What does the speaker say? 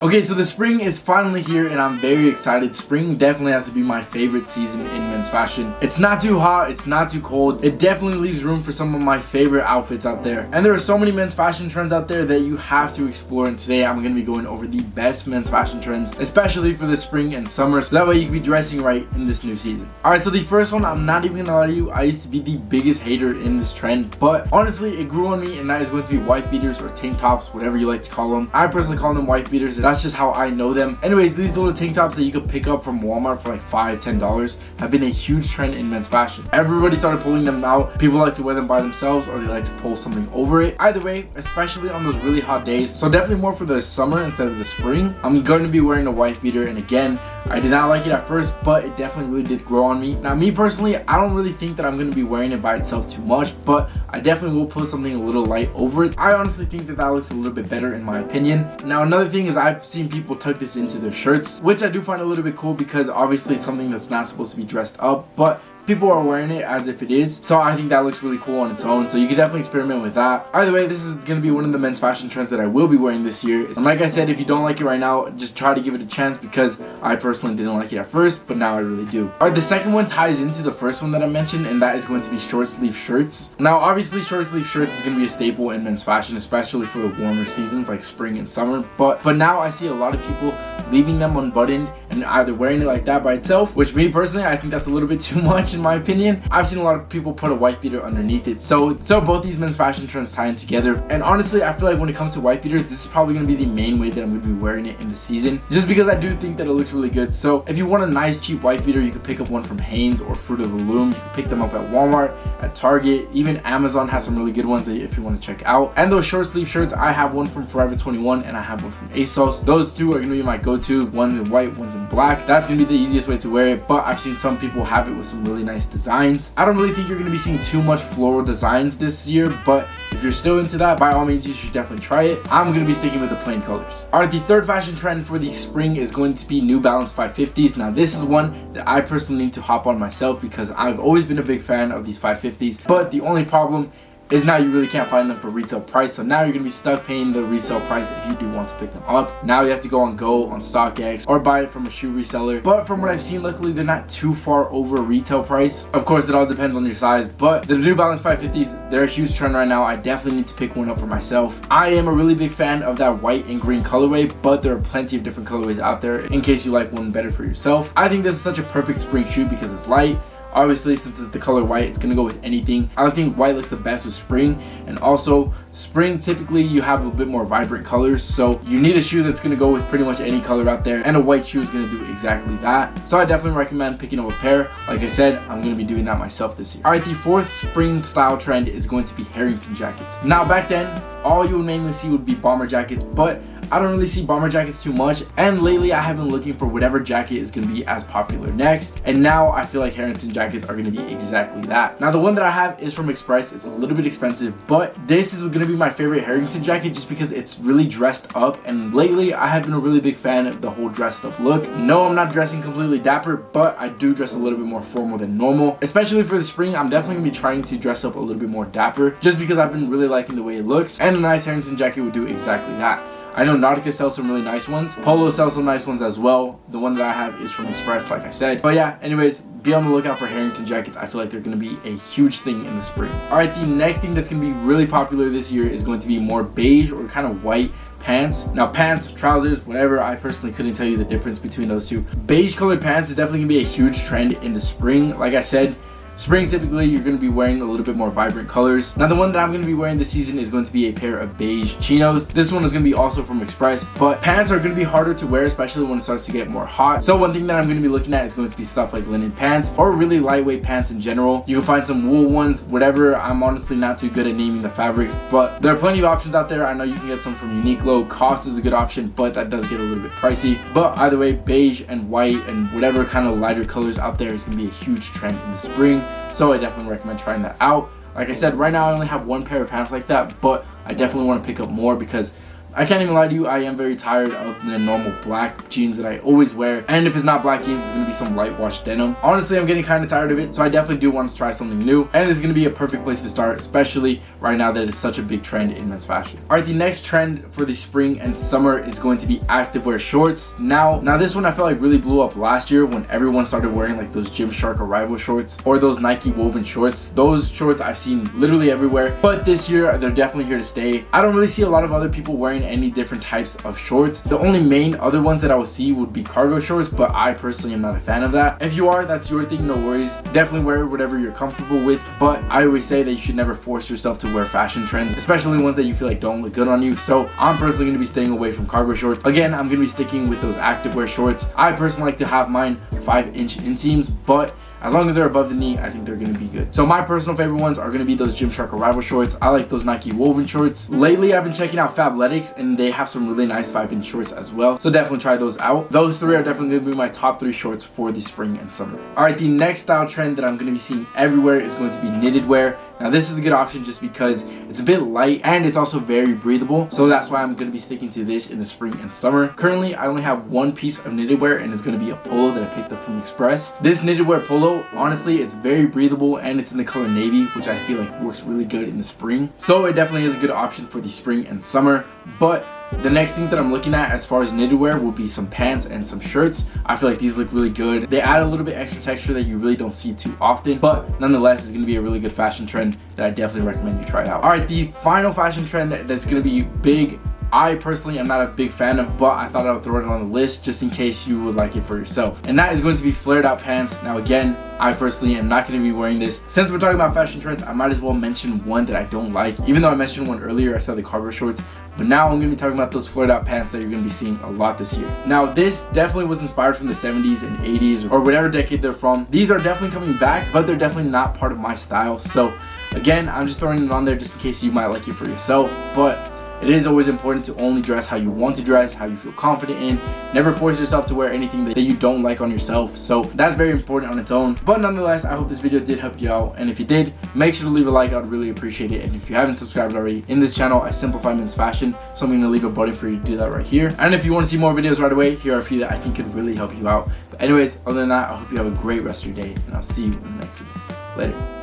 Okay, so the spring is finally here and I'm very excited. Spring definitely has to be my favorite season in men's fashion. It's not too hot, it's not too cold. It definitely leaves room for some of my favorite outfits out there. And there are so many men's fashion trends out there that you have to explore. And today I'm going to be going over the best men's fashion trends, especially for the spring and summer, so that way you can be dressing right in this new season. Alright, so the first one, I'm not even gonna lie to you, I used to be the biggest hater in this trend, but honestly it grew on me, and that is going to be wife beaters or tank tops, whatever you like to call them. I personally call them wife beaters. That's just how I know them. Anyways, these little tank tops that you could pick up from Walmart for like $5-10 have been a huge trend in men's fashion. Everybody started pulling them out. People like to wear them by themselves, or they like to pull something over it. Either way, especially on those really hot days, so definitely more for the summer instead of the spring, I'm going to be wearing a wife beater. And again, I did not like it at first, but it definitely really did grow on me. Now, me personally, I don't really think that I'm going to be wearing it by itself too much, but I definitely will put something a little light over it. I honestly think that that looks a little bit better in my opinion. Now, another thing is I've seen people tuck this into their shirts, which I do find a little bit cool because obviously it's something that's not supposed to be dressed up, but people are wearing it as if it is, so I think that looks really cool on its own. So you can definitely experiment with that. Either way, this is going to be one of the men's fashion trends that I will be wearing this year. And like I said, if you don't like it right now, just try to give it a chance, because I personally didn't like it at first, but now I really do. Alright, the second one ties into the first one that I mentioned, and that is going to be short sleeve shirts. Now obviously short sleeve shirts is going to be a staple in men's fashion, especially for the warmer seasons like spring and summer, but now I see a lot of people leaving them unbuttoned and either wearing it like that by itself, which me personally, I think that's a little bit too much in my opinion. I've seen a lot of people put a wife beater underneath it, so both these men's fashion trends tie in together. And honestly, I feel like when it comes to wife beaters, this is probably going to be the main way that I'm going to be wearing it in the season, just because I do think that it looks really good. So if you want a nice cheap wife beater, you could pick up one from Hanes or Fruit of the Loom. You can pick them up at Walmart, at Target, even Amazon has some really good ones that if you want to check out. And those short sleeve shirts, I have one from Forever 21 and I have one from ASOS. Those two are going to be my go-to, one's in white, one's in black. That's going to be the easiest way to wear it, but I've seen some people have it with some really nice designs. I don't really think you're going to be seeing too much floral designs this year, but if you're still into that, by all means you should definitely try it. I'm going to be sticking with the plain colors. Alright, the third fashion trend for the spring is going to be New Balance 550s. Now this is one that I personally need to hop on myself, because I've always been a big fan of these 550s, but the only problem is now you really can't find them for retail price. So now you're gonna be stuck paying the resale price if you do want to pick them up. Now you have to go on StockX, or buy it from a shoe reseller. But from what I've seen, luckily they're not too far over retail price. Of course, it all depends on your size, but the New Balance 550s, they're a huge trend right now. I definitely need to pick one up for myself. I am a really big fan of that white and green colorway, but there are plenty of different colorways out there in case you like one better for yourself. I think this is such a perfect spring shoe because it's light. Obviously, since it's the color white, it's gonna go with anything. I think white looks the best with spring, and also spring typically you have a bit more vibrant colors, so you need a shoe that's gonna go with pretty much any color out there, and a white shoe is gonna do exactly that. So I definitely recommend picking up a pair. Like I said, I'm gonna be doing that myself this year. Alright, the fourth spring style trend is going to be Harrington jackets. Now back then, all you would mainly see would be bomber jackets, but I don't really see bomber jackets too much, and lately I have been looking for whatever jacket is going to be as popular next, and now I feel like Harrington jackets are going to be exactly that. Now the one that I have is from Express. It's a little bit expensive, but this is going to be my favorite Harrington jacket just because it's really dressed up, and lately I have been a really big fan of the whole dressed up look. No, I'm not dressing completely dapper, but I do dress a little bit more formal than normal. Especially for the spring, I'm definitely going to be trying to dress up a little bit more dapper just because I've been really liking the way it looks, and a nice Harrington jacket would do exactly that. I know Nautica sells some really nice ones. Polo sells some nice ones as well. The one that I have is from Express, like I said. But yeah, anyways, be on the lookout for Harrington jackets. I feel like they're going to be a huge thing in the spring. Alright, the next thing that's going to be really popular this year is going to be more beige or kind of white pants. Now pants, trousers, whatever, I personally couldn't tell you the difference between those two. Beige colored pants is definitely going to be a huge trend in the spring. Like I said, spring, typically, you're going to be wearing a little bit more vibrant colors. Now, the one that I'm going to be wearing this season is going to be a pair of beige chinos. This one is going to be also from Express, but pants are going to be harder to wear, especially when it starts to get more hot. So one thing that I'm going to be looking at is going to be stuff like linen pants or really lightweight pants in general. You can find some wool ones, whatever. I'm honestly not too good at naming the fabric, but there are plenty of options out there. I know you can get some from Uniqlo. Cost is a good option, but that does get a little bit pricey. But either way, beige and white and whatever kind of lighter colors out there is going to be a huge trend in the spring. So I definitely recommend trying that out. Like I said, right now I only have one pair of pants like that, but I definitely want to pick up more because I can't even lie to you, I am very tired of the normal black jeans that I always wear, and if it's not black jeans, it's gonna be some light wash denim. Honestly, I'm getting kind of tired of it, so I definitely do want to try something new, and this is gonna be a perfect place to start, especially right now that it's such a big trend in men's fashion. All right, the next trend for the spring and summer is going to be activewear shorts. Now this one I felt like really blew up last year when everyone started wearing like those Gymshark Arrival shorts or those Nike woven shorts. Those shorts I've seen literally everywhere, but this year they're definitely here to stay. I don't really see a lot of other people wearing any different types of shorts. The only main other ones that I will see would be cargo shorts, but I personally am not a fan of that. If you are, that's your thing, no worries. Definitely wear whatever you're comfortable with, but I always say that you should never force yourself to wear fashion trends, especially ones that you feel like don't look good on you. So I'm personally going to be staying away from cargo shorts. Again, I'm going to be sticking with those activewear shorts. I personally like to have mine 5-inch inseams, but as long as they're above the knee, I think they're going to be good. So my personal favorite ones are going to be those Gymshark Arrival shorts. I like those Nike woven shorts. Lately, I've been checking out Fabletics, and they have some really nice 5-inch shorts as well. So definitely try those out. Those three are definitely going to be my top 3 shorts for the spring and summer. All right, the next style trend that I'm going to be seeing everywhere is going to be knitted wear. Now this is a good option just because it's a bit light and it's also very breathable. So that's why I'm going to be sticking to this in the spring and summer. Currently, I only have one piece of knitted wear, and it's going to be a polo that I picked up from Express. This knitted wear polo, honestly, it's very breathable and it's in the color navy, which I feel like works really good in the spring. So it definitely is a good option for the spring and summer. But the next thing that I'm looking at as far as knitted wear will be some pants and some shirts. I feel like these look really good. They add a little bit extra texture that you really don't see too often, but nonetheless, it's going to be a really good fashion trend that I definitely recommend you try out. All right, the final fashion trend that's going to be big, I personally am not a big fan of, but I thought I would throw it on the list just in case you would like it for yourself. And that is going to be flared out pants. Now again, I personally am not going to be wearing this. Since we're talking about fashion trends, I might as well mention one that I don't like. Even though I mentioned one earlier, I said the cargo shorts. But now I'm going to be talking about those flared out pants that you're going to be seeing a lot this year. Now this definitely was inspired from the 70s and 80s or whatever decade they're from. These are definitely coming back, but they're definitely not part of my style. So again, I'm just throwing it on there just in case you might like it for yourself. But it is always important to only dress how you want to dress, how you feel confident in. Never force yourself to wear anything that you don't like on yourself. So that's very important on its own. But nonetheless, I hope this video did help you out. And if you did, make sure to leave a like. I'd really appreciate it. And if you haven't subscribed already, in this channel, I simplify men's fashion. So I'm going to leave a button for you to do that right here. And if you want to see more videos right away, here are a few that I think could really help you out. But anyways, other than that, I hope you have a great rest of your day. And I'll see you in the next video. Later.